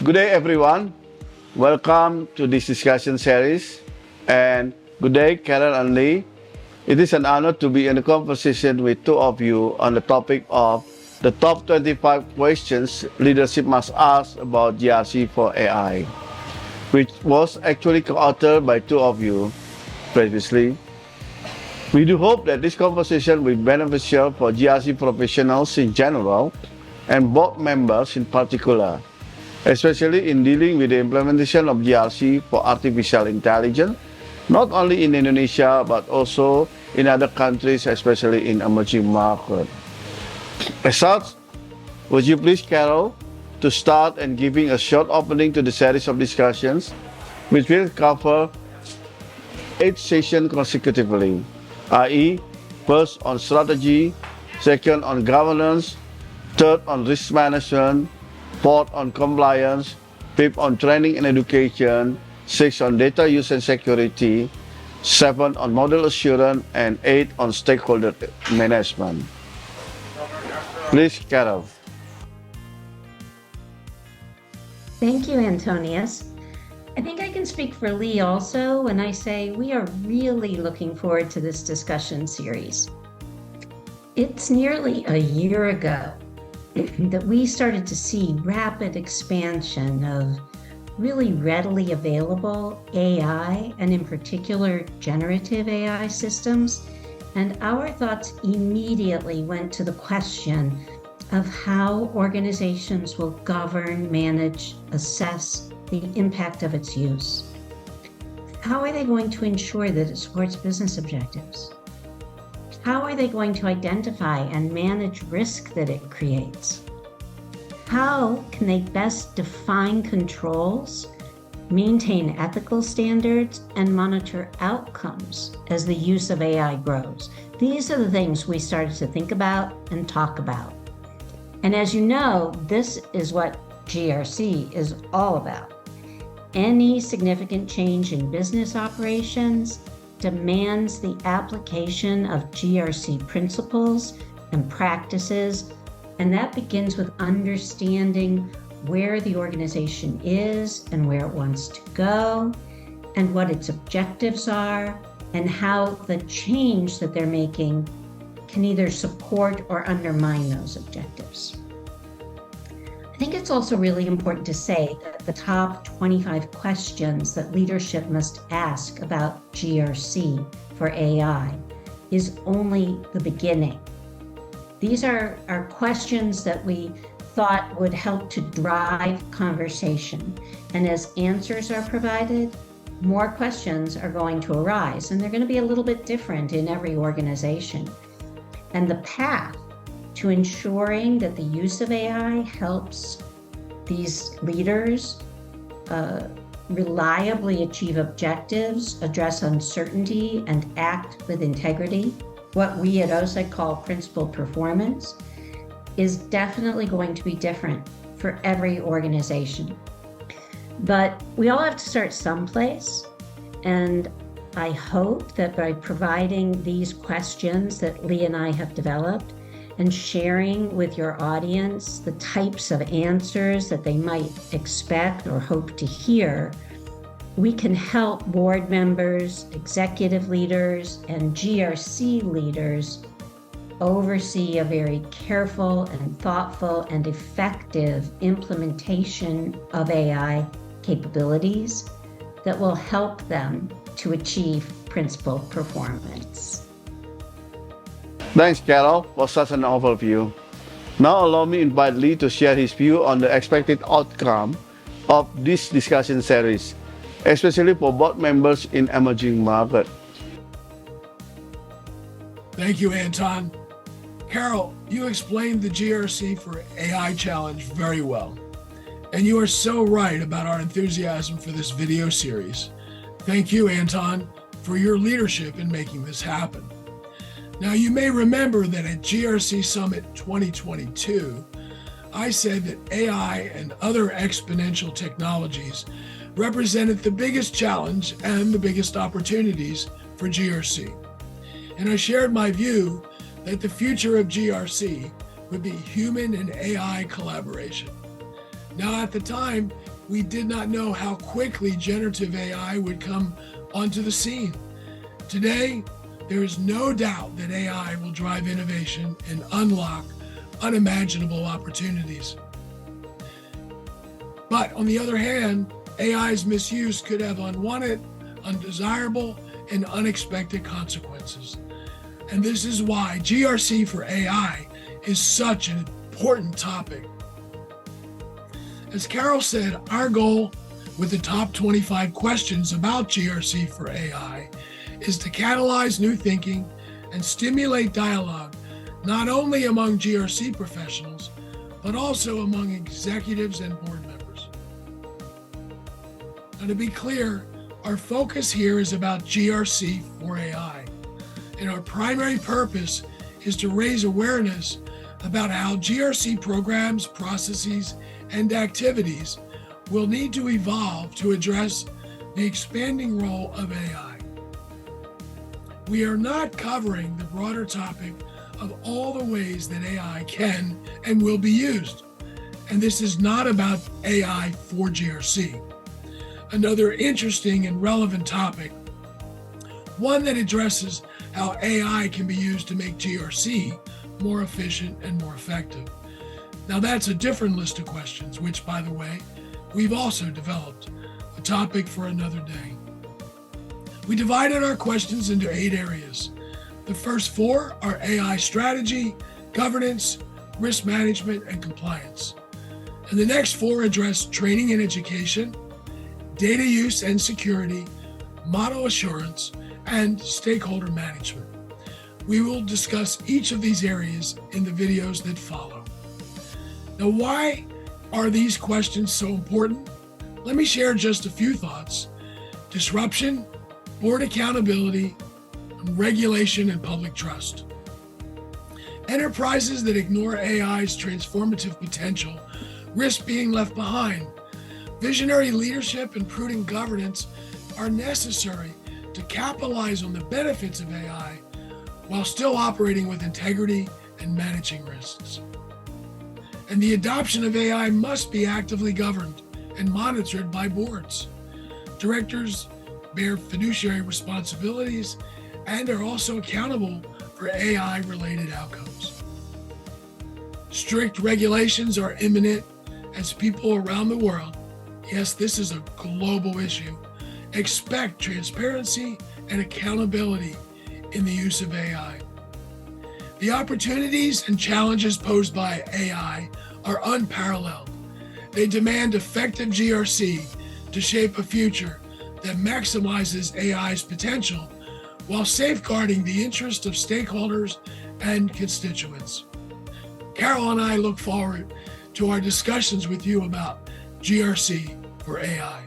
Good day, everyone. Welcome to this discussion series. And good day, Carol and Lee. It is an honor to be in a conversation with two of you on the topic of the top 25 questions leadership must ask about GRC for AI, which was actually co-authored by two of you previously. We do hope that this conversation will be beneficial for GRC professionals in general and board members in particular, especially in dealing with the implementation of GRC for artificial intelligence, not only in Indonesia, but also in other countries, especially in emerging markets. As such, would you please, Carol, to start and giving a short opening to the series of discussions, which will cover 8 sessions consecutively, i.e., first on strategy, second on governance, third on risk management, fourth on compliance, fifth on training and education, sixth on data use and security, seventh on model assurance, and eighth on stakeholder management. Please, Carol. Thank you, Antonius. I think I can speak for Lee also when I say we are really looking forward to this discussion series. It's nearly a year ago that we started to see rapid expansion of really readily available AI, and in particular generative AI systems. And our thoughts immediately went to the question of how organizations will govern, manage, assess the impact of its use. How are they going to ensure that it supports business objectives? How are they going to identify and manage risk that it creates? How can they best define controls, maintain ethical standards, and monitor outcomes as the use of AI grows? These are the things we started to think about and talk about. And as you know, this is what GRC is all about. Any significant change in business operations demands the application of GRC principles and practices, and that begins with understanding where the organization is and where it wants to go, and what its objectives are, and how the change that they're making can either support or undermine those objectives. I think it's also really important to say that the top 25 questions that leadership must ask about GRC for AI is only the beginning. These are questions that we thought would help to drive conversation. And as answers are provided, more questions are going to arise, and they're going to be a little bit different in every organization. And the path to ensuring that the use of AI helps these leaders reliably achieve objectives, address uncertainty, and act with integrity, what we at OCEG call principled performance, is definitely going to be different for every organization. But we all have to start someplace, and I hope that by providing these questions that Lee and I have developed and sharing with your audience the types of answers that they might expect or hope to hear, we can help board members, executive leaders, and GRC leaders oversee a very careful and thoughtful and effective implementation of AI capabilities that will help them to achieve principled performance. Thanks, Carol, for such an overview. Now allow me to invite Lee to share his view on the expected outcome of this discussion series, especially for board members in emerging markets. Thank you, Anton. Carol, you explained the GRC for AI challenge very well. And you are so right about our enthusiasm for this video series. Thank you, Anton, for your leadership in making this happen. Now, you may remember that at GRC Summit 2022, I said that AI and other exponential technologies represented the biggest challenge and the biggest opportunities for GRC. And I shared my view that the future of GRC would be human and AI collaboration. Now, at the time, we did not know how quickly generative AI would come onto the scene. Today, there is no doubt that AI will drive innovation and unlock unimaginable opportunities. But on the other hand, AI's misuse could have unwanted, undesirable, and unexpected consequences. And this is why GRC for AI is such an important topic. As Carol said, our goal with the top 25 questions about GRC for AI is to catalyze new thinking and stimulate dialogue, not only among GRC professionals, but also among executives and board members. Now, to be clear, our focus here is about GRC for AI, and our primary purpose is to raise awareness about how GRC programs, processes, and activities will need to evolve to address the expanding role of AI. We are not covering the broader topic of all the ways that AI can and will be used. And this is not about AI for GRC. Another interesting and relevant topic, one that addresses how AI can be used to make GRC more efficient and more effective. Now that's a different list of questions, which, by the way, we've also developed, a topic for another day. We divided our questions into 8 areas. The first 4 are AI strategy, governance, risk management, and compliance. And the next 4 address training and education, data use and security, model assurance, and stakeholder management. We will discuss each of these areas in the videos that follow. Now, why are these questions so important? Let me share just a few thoughts. Disruption, board accountability, regulation, and public trust. Enterprises that ignore AI's transformative potential risk being left behind. Visionary leadership and prudent governance are necessary to capitalize on the benefits of AI while still operating with integrity and managing risks. And the adoption of AI must be actively governed and monitored by boards. Directors bear fiduciary responsibilities and are also accountable for AI-related outcomes. Strict regulations are imminent as people around the world, yes, this is a global issue, expect transparency and accountability in the use of AI. The opportunities and challenges posed by AI are unparalleled. They demand effective GRC to shape a future that maximizes AI's potential while safeguarding the interest of stakeholders and constituents. Carol and I look forward to our discussions with you about GRC for AI.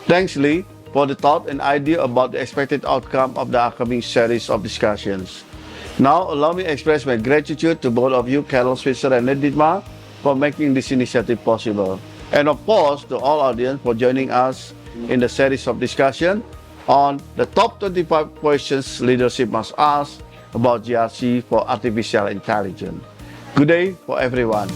Thanks, Lee, for the thought and idea about the expected outcome of the upcoming series of discussions. Now, allow me to express my gratitude to both of you, Carol Switzer and Lee Dietmar, for making this initiative possible. And of course, to all audience for joining us in the series of discussion on the top 25 questions leadership must ask about GRC for artificial intelligence. Good day for everyone.